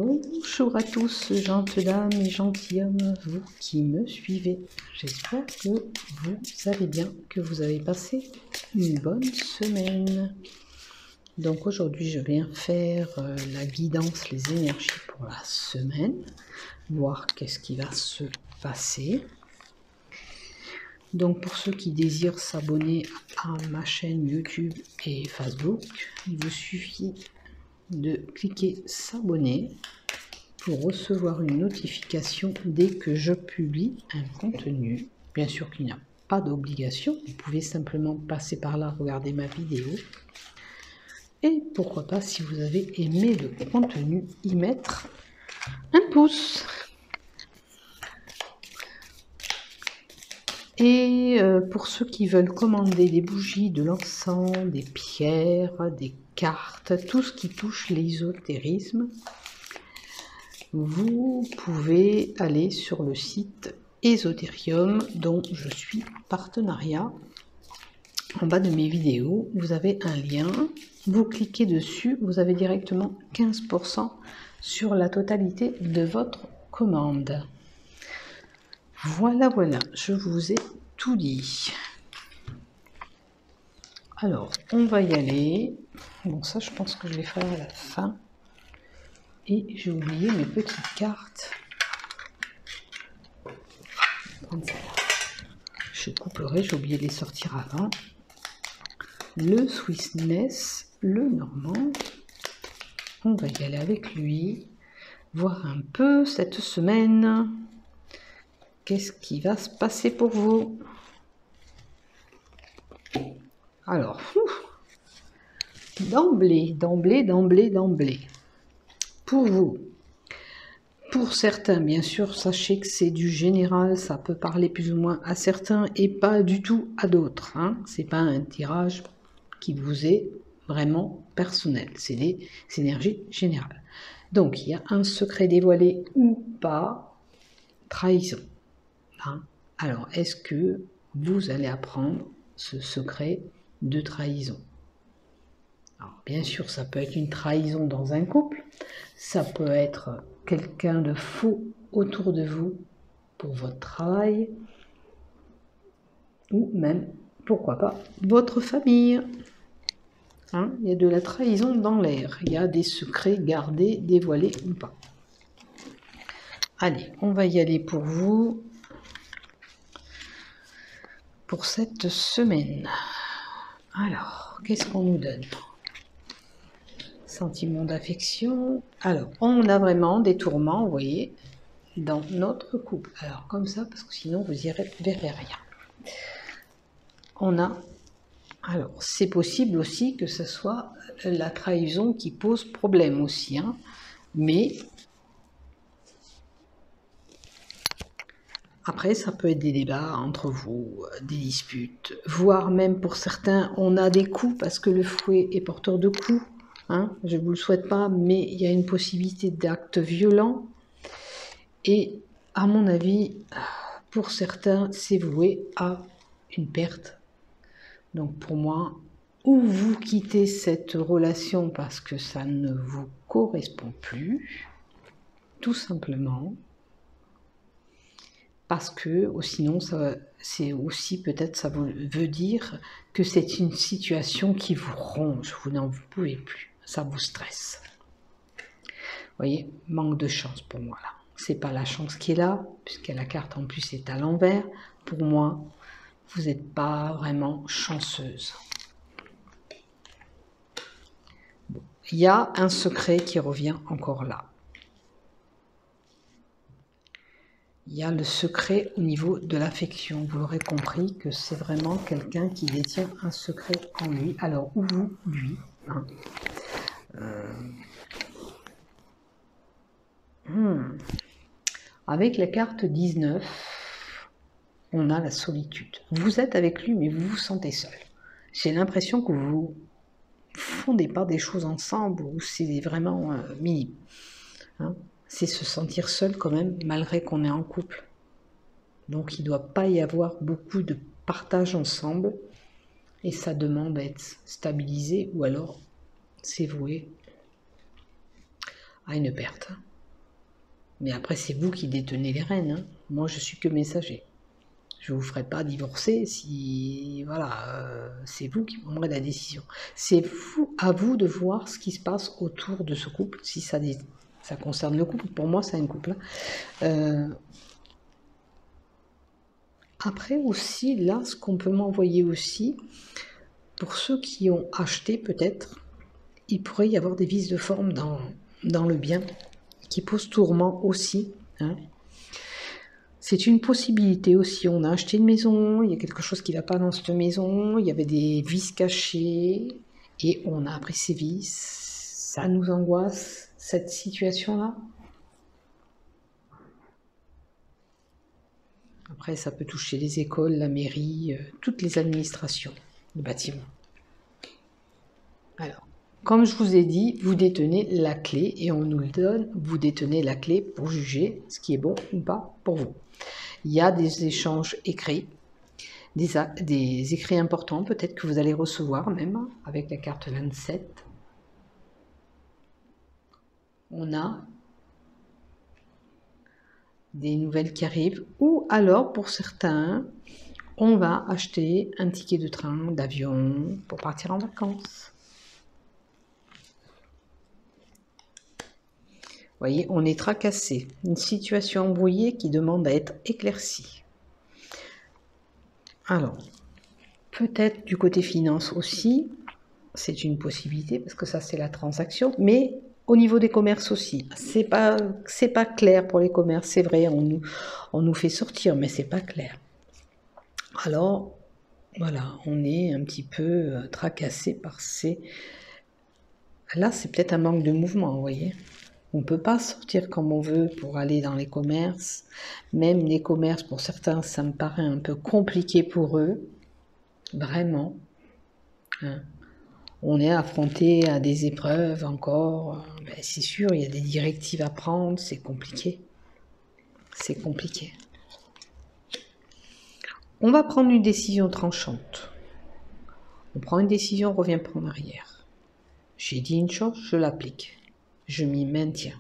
Bonjour à tous, gentes dames et gentilshommes, vous qui me suivez. J'espère que vous allez bien, que vous avez passé une bonne semaine. Donc aujourd'hui, je viens faire la guidance, les énergies pour la semaine, voir qu'est-ce qui va se passer. Donc pour ceux qui désirent s'abonner à ma chaîne YouTube et Facebook, il vous suffit de cliquer s'abonner pour recevoir une notification dès que je publie un contenu. Bien sûr qu'il n'y a pas d'obligation, vous pouvez simplement passer par là, regarder ma vidéo. Et pourquoi pas, si vous avez aimé le contenu, y mettre un pouce. Et pour ceux qui veulent commander des bougies, de l'encens, des pierres, des cartes, tout ce qui touche l'ésotérisme, vous pouvez aller sur le site Esoterium dont je suis partenariat. En bas de mes vidéos, vous avez un lien. Vous cliquez dessus, vous avez directement 15% sur la totalité de votre commande. Voilà, je vous ai tout dit. Alors, on va y aller. Bon, ça, je pense que je les ferai à la fin. Et j'ai oublié mes petites cartes. Je couperai, j'ai oublié de les sortir avant. Le Swissness, le Normand. On va y aller avec lui. Voir un peu cette semaine. Qu'est-ce qui va se passer pour vous? Alors, d'emblée. Pour vous, pour certains, bien sûr, sachez que c'est du général, ça peut parler plus ou moins à certains et pas du tout à d'autres. Hein. C'est pas un tirage qui vous est vraiment personnel, c'est des énergies générales. Donc, il y a un secret dévoilé ou pas, trahison. Hein. Alors, est-ce que vous allez apprendre ce secret de trahison? Alors, bien sûr, ça peut être une trahison dans un couple, ça peut être quelqu'un de faux autour de vous pour votre travail, ou même, pourquoi pas, votre famille. Hein, il y a de la trahison dans l'air, il y a des secrets gardés, dévoilés ou pas. Allez, on va y aller pour vous, pour cette semaine. Alors, qu'est-ce qu'on nous donne ? Sentiment d'affection. Alors, on a vraiment des tourments, vous voyez, dans notre couple. Alors, comme ça, parce que sinon, vous irez verrez rien. On a... Alors, c'est possible aussi que ce soit la trahison qui pose problème aussi, hein, mais... Après, ça peut être des débats entre vous, des disputes, voire même pour certains, on a des coups parce que le fouet est porteur de coups. Hein, je ne vous le souhaite pas, mais il y a une possibilité d'actes violents. Et à mon avis, pour certains, c'est voué à une perte. Donc pour moi, ou vous quittez cette relation parce que ça ne vous correspond plus, tout simplement. Parce que sinon, c'est aussi peut-être ça veut dire que c'est une situation qui vous ronge, vous n'en pouvez plus, ça vous stresse. Vous voyez, manque de chance pour moi là. C'est pas la chance qui est là, puisque la carte en plus est à l'envers. Pour moi, vous n'êtes pas vraiment chanceuse. Bon. Il y a un secret qui revient encore là. Il y a le secret au niveau de l'affection. Vous l'aurez compris que c'est vraiment quelqu'un qui détient un secret en lui. Alors, ou vous, lui. Hein. Avec la carte 19, on a la solitude. Vous êtes avec lui, mais vous vous sentez seul. J'ai l'impression que vous ne fondez pas des choses ensemble, ou c'est vraiment minime. Hein. C'est se sentir seul quand même, malgré qu'on est en couple. Donc il ne doit pas y avoir beaucoup de partage ensemble, et ça demande à être stabilisé, ou alors c'est voué à une perte. Mais après, c'est vous qui détenez les rênes. Hein. Moi, je suis que messager. Je ne vous ferai pas divorcer si... Voilà, c'est vous qui prendrez la décision. C'est à vous de voir ce qui se passe autour de ce couple, si ça concerne le couple. Pour moi, c'est un couple. Après aussi, là, ce qu'on peut m'envoyer aussi, pour ceux qui ont acheté peut-être, il pourrait y avoir des vices de forme dans le bien qui posent tourment aussi. Hein. C'est une possibilité aussi. On a acheté une maison, il y a quelque chose qui ne va pas dans cette maison, il y avait des vices cachés et on a appris ces vices. Ça nous angoisse, cette situation-là. Après, ça peut toucher les écoles, la mairie, toutes les administrations, les bâtiments. Alors, comme je vous ai dit, vous détenez la clé et on nous le donne. Vous détenez la clé pour juger ce qui est bon ou pas pour vous. Il y a des échanges écrits, des écrits importants, peut-être que vous allez recevoir même avec la carte 27. On a des nouvelles qui arrivent, ou alors pour certains, on va acheter un ticket de train, d'avion pour partir en vacances. Vous voyez, on est tracassé. Une situation embrouillée qui demande à être éclaircie. Alors, peut-être du côté finance aussi, c'est une possibilité, parce que ça c'est la transaction, mais au niveau des commerces aussi. C'est pas clair pour les commerces, c'est vrai, on nous fait sortir, mais c'est pas clair. Alors, voilà, on est un petit peu tracassé par ces... Là, c'est peut-être un manque de mouvement, vous voyez. On ne peut pas sortir comme on veut pour aller dans les commerces. Même les commerces, pour certains, ça me paraît un peu compliqué pour eux. Vraiment. Hein. On est affronté à des épreuves encore. Ben, c'est sûr, il y a des directives à prendre. C'est compliqué. C'est compliqué. On va prendre une décision tranchante. On prend une décision, on ne revient pas en arrière. J'ai dit une chose, je l'applique. Je m'y maintiens.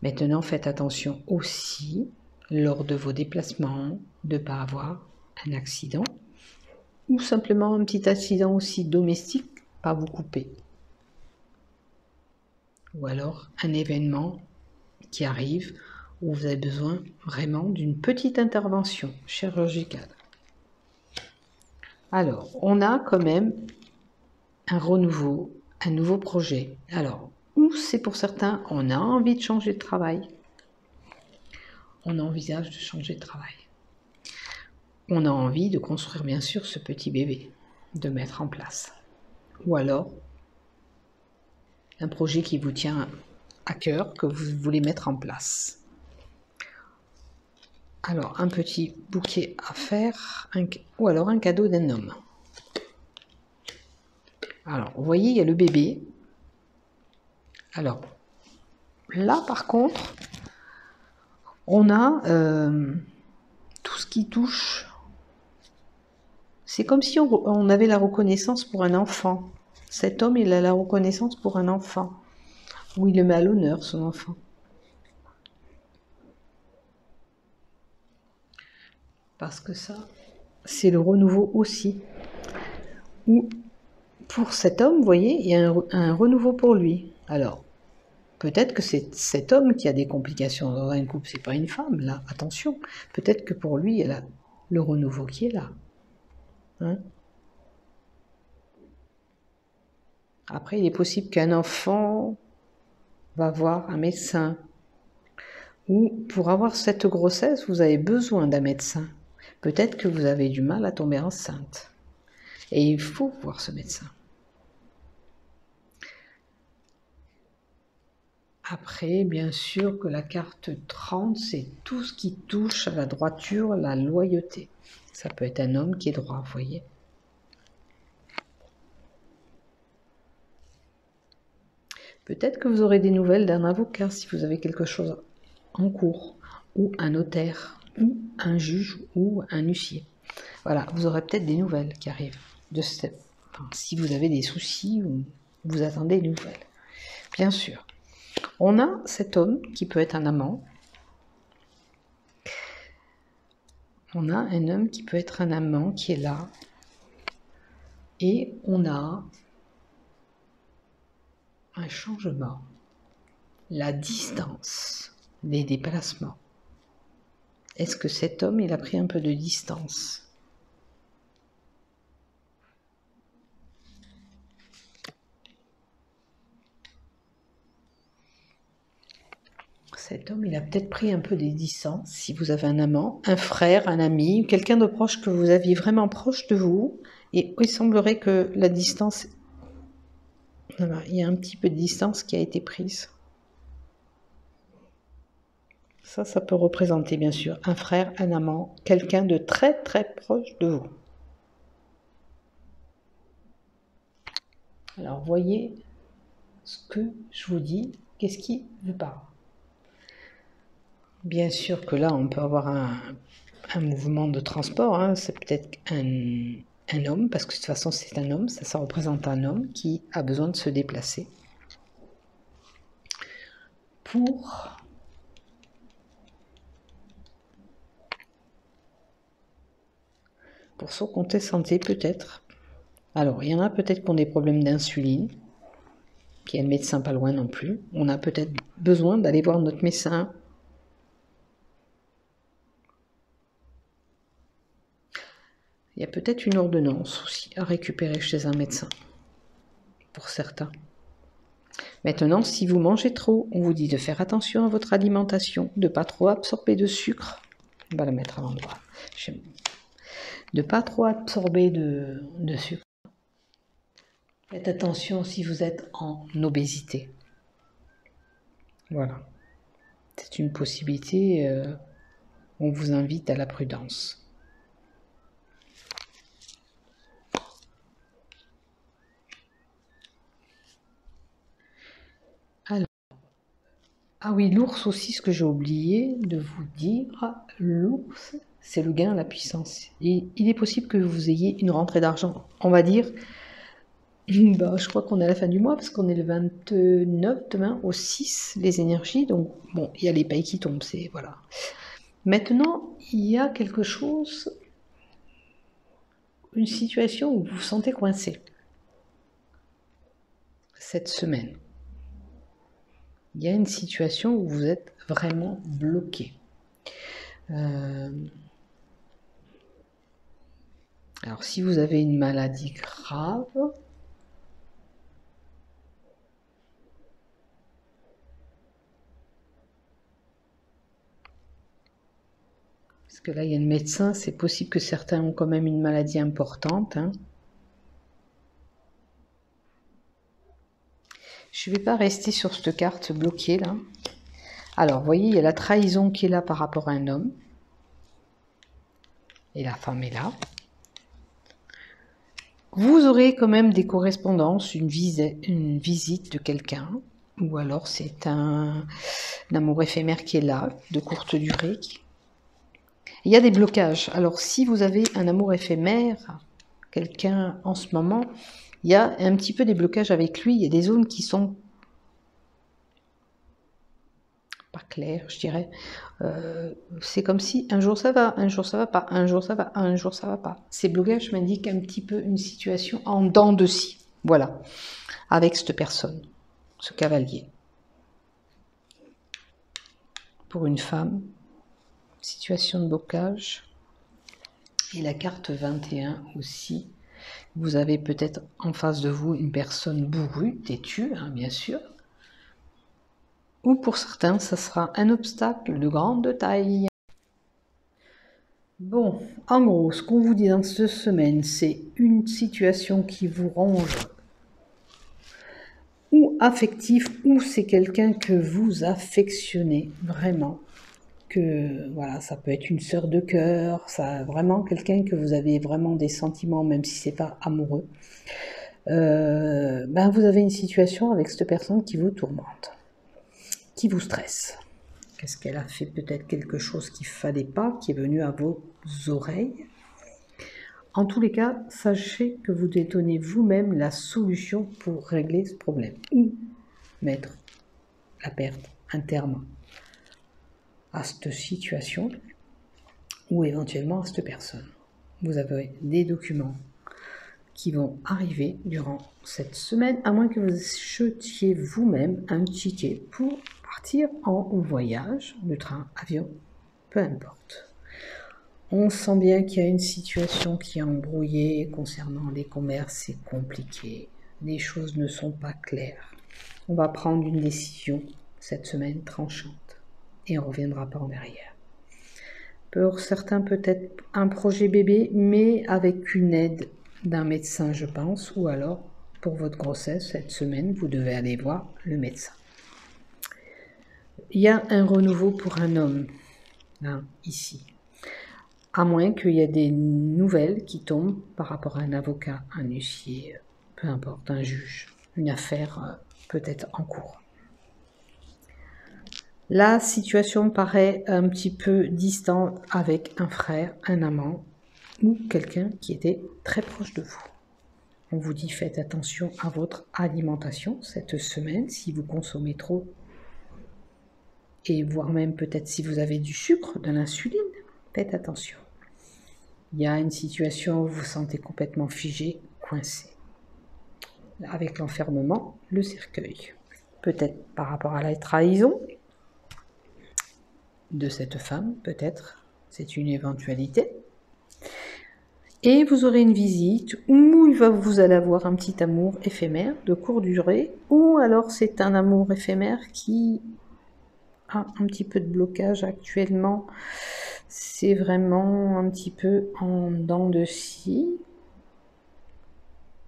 Maintenant, faites attention aussi, lors de vos déplacements, de ne pas avoir un accident ou simplement un petit accident aussi domestique, pas vous couper. Ou alors un événement qui arrive où vous avez besoin vraiment d'une petite intervention chirurgicale. Alors, on a quand même un renouveau, un nouveau projet. Alors, ou c'est pour certains, on a envie de changer de travail. On envisage de changer de travail. On a envie de construire bien sûr ce petit bébé, de mettre en place. Ou alors, un projet qui vous tient à cœur, que vous voulez mettre en place. Alors, un petit bouquet à faire, ou alors un cadeau d'un homme. Alors, vous voyez, il y a le bébé. Alors, là par contre, on a tout ce qui touche. C'est comme si on avait la reconnaissance pour un enfant. Cet homme, il a la reconnaissance pour un enfant. Ou il le met à l'honneur, son enfant. Parce que ça, c'est le renouveau aussi. Ou pour cet homme, vous voyez, il y a un renouveau pour lui. Alors, peut-être que c'est cet homme qui a des complications dans un couple, c'est pas une femme, là, attention. Peut-être que pour lui, il y a le renouveau qui est là. Hein? Après, il est possible qu'un enfant va voir un médecin. Ou pour avoir cette grossesse, vous avez besoin d'un médecin. Peut-être que vous avez du mal à tomber enceinte. Et il faut voir ce médecin. Après, bien sûr que la carte 30, c'est tout ce qui touche à la droiture, la loyauté. Ça peut être un homme qui est droit, vous voyez. Peut-être que vous aurez des nouvelles d'un avocat si vous avez quelque chose en cours, ou un notaire, ou un juge, ou un huissier. Voilà, vous aurez peut-être des nouvelles qui arrivent. Si vous avez des soucis, ou vous attendez des nouvelles. Bien sûr. On a cet homme qui peut être un amant, On a un homme qui peut être un amant qui est là. Et on a un changement, la distance, les déplacements. Est-ce que cet homme, il a pris un peu de distance? Cet homme, il a peut-être pris un peu des distances. Si vous avez un amant, un frère, un ami, quelqu'un de proche que vous aviez vraiment proche de vous, et il semblerait que la distance, voilà, il y a un petit peu de distance qui a été prise. Ça peut représenter bien sûr un frère, un amant, quelqu'un de très très proche de vous. Alors voyez ce que je vous dis, qu'est-ce qui vous parle. Bien sûr que là, on peut avoir un mouvement de transport, hein. C'est peut-être un homme, parce que de toute façon c'est un homme, ça représente un homme qui a besoin de se déplacer pour son côté santé peut-être. Alors il y en a peut-être qui ont des problèmes d'insuline, puis il y a le médecin pas loin non plus. On a peut-être besoin d'aller voir notre médecin. Il y a peut-être une ordonnance aussi à récupérer chez un médecin, pour certains. Maintenant, si vous mangez trop, on vous dit de faire attention à votre alimentation, de ne pas trop absorber de sucre. On va la mettre à l'endroit. De ne pas trop absorber de sucre. Faites attention si vous êtes en obésité. Voilà. C'est une possibilité. On vous invite à la prudence. Alors, ah oui, l'ours aussi, ce que j'ai oublié de vous dire, l'ours, c'est le gain à la puissance. Et il est possible que vous ayez une rentrée d'argent, on va dire, bah, je crois qu'on est à la fin du mois, parce qu'on est le 29 demain, au 6, les énergies, donc bon, il y a les payes qui tombent, c'est, voilà. Maintenant, il y a quelque chose, une situation où vous vous sentez coincé, cette semaine. Il y a une situation où vous êtes vraiment bloqué. Alors, si vous avez une maladie grave, parce que là, il y a le médecin, c'est possible que certains ont quand même une maladie importante, hein. Je ne vais pas rester sur cette carte bloquée, là. Alors, vous voyez, il y a la trahison qui est là par rapport à un homme. Et la femme est là. Vous aurez quand même des correspondances, une visite de quelqu'un. Ou alors c'est un amour éphémère qui est là, de courte durée. Il y a des blocages. Alors, si vous avez un amour éphémère, quelqu'un en ce moment, il y a un petit peu des blocages avec lui. Il y a des zones qui sont pas claires, je dirais. C'est comme si un jour ça va, un jour ça va pas, un jour ça va, un jour ça va pas. Ces blocages m'indiquent un petit peu une situation en dents de scie. Voilà, avec cette personne, ce cavalier. Pour une femme, situation de blocage. Et la carte 21 aussi. Vous avez peut-être en face de vous une personne bourrue, têtue, hein, bien sûr. Ou pour certains, ça sera un obstacle de grande taille. Bon, en gros, ce qu'on vous dit dans cette semaine, c'est une situation qui vous ronge ou affectif, ou c'est quelqu'un que vous affectionnez vraiment. Que voilà, ça peut être une sœur de cœur, ça vraiment quelqu'un que vous avez vraiment des sentiments, même si c'est pas amoureux. Ben vous avez une situation avec cette personne qui vous tourmente, qui vous stresse. Qu'est-ce qu'elle a fait? Peut-être quelque chose qu'il ne fallait pas, qui est venu à vos oreilles. En tous les cas, sachez que vous détenez vous-même la solution pour régler ce problème. Ou mettre la perte, un terme à cette situation. ou éventuellement à cette personne. Vous avez des documents qui vont arriver durant cette semaine, à moins que vous achetiez vous-même un ticket pour partir en voyage, le train, avion, peu importe. On sent bien qu'il y a une situation qui est embrouillée concernant les commerces, c'est compliqué, les choses ne sont pas claires. On va prendre une décision cette semaine tranchante et on ne reviendra pas en arrière. Pour certains, peut-être un projet bébé, mais avec une aide d'un médecin, je pense, ou alors pour votre grossesse, cette semaine, vous devez aller voir le médecin. Il y a un renouveau pour un homme, là, ici. À moins qu'il y ait des nouvelles qui tombent par rapport à un avocat, un huissier, peu importe, un juge, une affaire peut-être en cours. La situation paraît un petit peu distante avec un frère, un amant ou quelqu'un qui était très proche de vous. On vous dit faites attention à votre alimentation cette semaine si vous consommez trop et voire même peut-être si vous avez du sucre, de l'insuline, faites attention. Il y a une situation où vous vous sentez complètement figé, coincé. Avec l'enfermement, le cercueil. Peut-être par rapport à la trahison de cette femme, peut-être, c'est une éventualité. Et vous aurez une visite où vous allez avoir un petit amour éphémère de courte durée, ou alors c'est un amour éphémère qui a un petit peu de blocage actuellement. C'est vraiment un petit peu en dents de scie.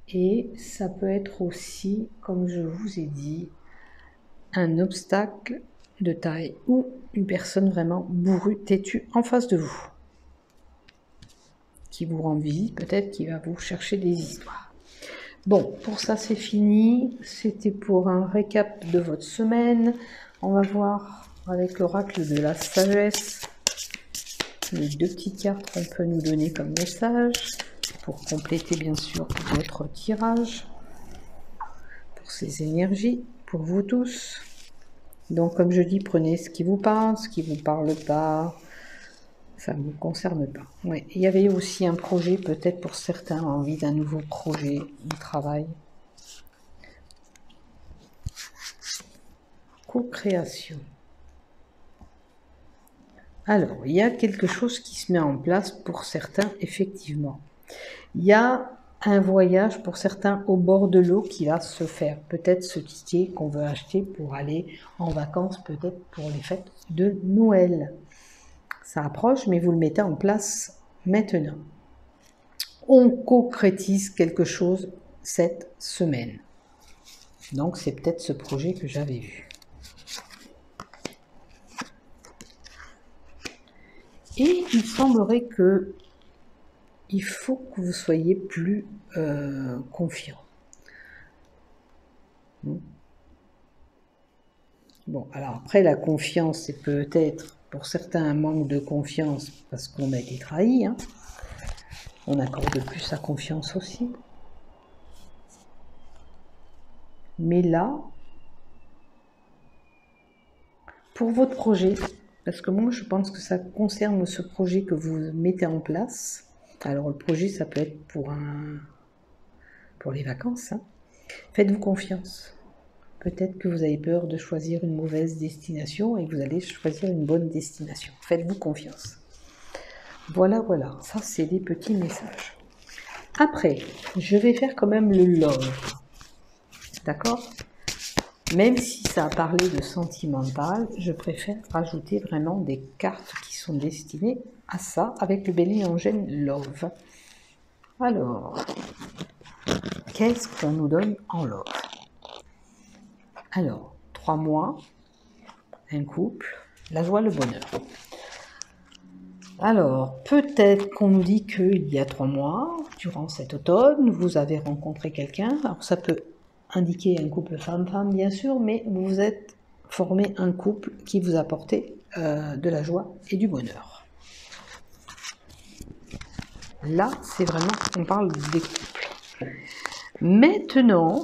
Et ça peut être aussi, comme je vous ai dit, un obstacle de taille ou une personne vraiment bourrue, têtue en face de vous. Qui vous rend visite, peut-être qui va vous chercher des histoires. Bon, pour ça c'est fini. C'était pour un récap de votre semaine. On va voir avec l'oracle de la sagesse les 2 petites cartes qu'on peut nous donner comme message pour compléter bien sûr votre tirage pour ces énergies, pour vous tous. Donc comme je dis, prenez ce qui vous parle, ce qui vous parle pas. Ça ne vous concerne pas. Ouais. Il y avait aussi un projet, peut-être pour certains, envie d'un nouveau projet de travail. Co-création. Alors, il y a quelque chose qui se met en place pour certains, effectivement. Il y a un voyage pour certains au bord de l'eau qui va se faire. Peut-être ce ticket qu'on veut acheter pour aller en vacances, peut-être pour les fêtes de Noël. Ça approche, mais vous le mettez en place maintenant. On concrétise quelque chose cette semaine. Donc, c'est peut-être ce projet que j'avais vu. Et il semblerait que il faut que vous soyez plus confiant. Bon, alors après, la confiance, c'est peut-être pour certains un manque de confiance parce qu'on a été trahi. Hein. On accorde plus sa confiance aussi. Mais là, pour votre projet, parce que moi je pense que ça concerne ce projet que vous mettez en place. Alors le projet, ça peut être pour les vacances. Hein. Faites-vous confiance. Peut-être que vous avez peur de choisir une mauvaise destination et que vous allez choisir une bonne destination. Faites-vous confiance. Voilà, voilà. Ça, c'est des petits messages. Après, je vais faire quand même le love. D'accord ? Même si ça a parlé de sentimental, je préfère rajouter vraiment des cartes qui sont destinées à ça avec le bélier angèle love. Alors, qu'est-ce qu'on nous donne en love ? Alors, 3 mois, un couple, la joie, le bonheur. Alors, peut-être qu'on nous dit qu'il y a 3 mois, durant cet automne, vous avez rencontré quelqu'un. Alors, ça peut indiquer un couple femme-femme, bien sûr, mais vous êtes formé un couple qui vous apportait de la joie et du bonheur. Là, c'est vraiment, on parle des couples. Maintenant,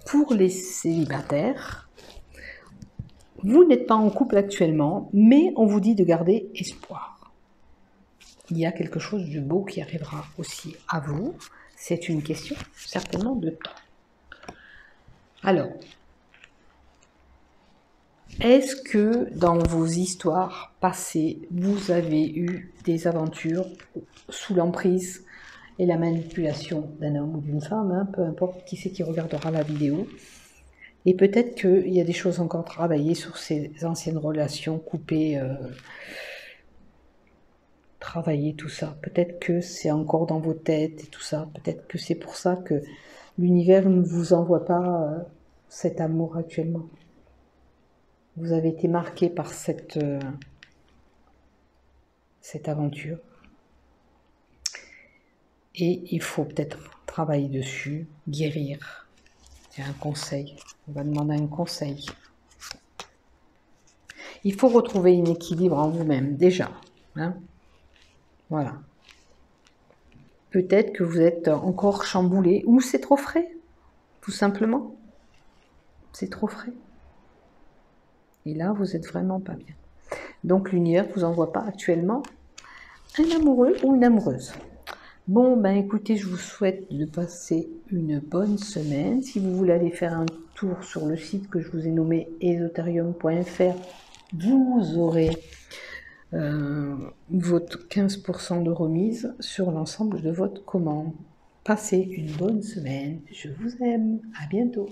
pour les célibataires, vous n'êtes pas en couple actuellement, mais on vous dit de garder espoir. il y a quelque chose de beau qui arrivera aussi à vous. C'est une question certainement de temps. Alors, est-ce que dans vos histoires passées, vous avez eu des aventures sous l'emprise et la manipulation d'un homme ou d'une femme, hein, peu importe qui c'est qui regardera la vidéo. Et peut-être qu'il y a des choses encore travaillées sur ces anciennes relations, coupées, travailler tout ça. Peut-être que c'est encore dans vos têtes et tout ça. Peut-être que c'est pour ça que l'univers ne vous envoie pas cet amour actuellement. Vous avez été marqué par cette aventure. Et il faut peut-être travailler dessus, guérir. C'est un conseil. On va demander un conseil. Il faut retrouver un équilibre en vous-même, déjà. Hein, voilà. Peut-être que vous êtes encore chamboulé, ou c'est trop frais, tout simplement. C'est trop frais. Et là, vous êtes vraiment pas bien. Donc l'univers ne vous envoie pas actuellement un amoureux ou une amoureuse. Bon, ben écoutez, je vous souhaite de passer une bonne semaine. Si vous voulez aller faire un tour sur le site que je vous ai nommé esoterium.fr, vous aurez votre 15% de remise sur l'ensemble de votre commande. Passez une bonne semaine. Je vous aime. À bientôt.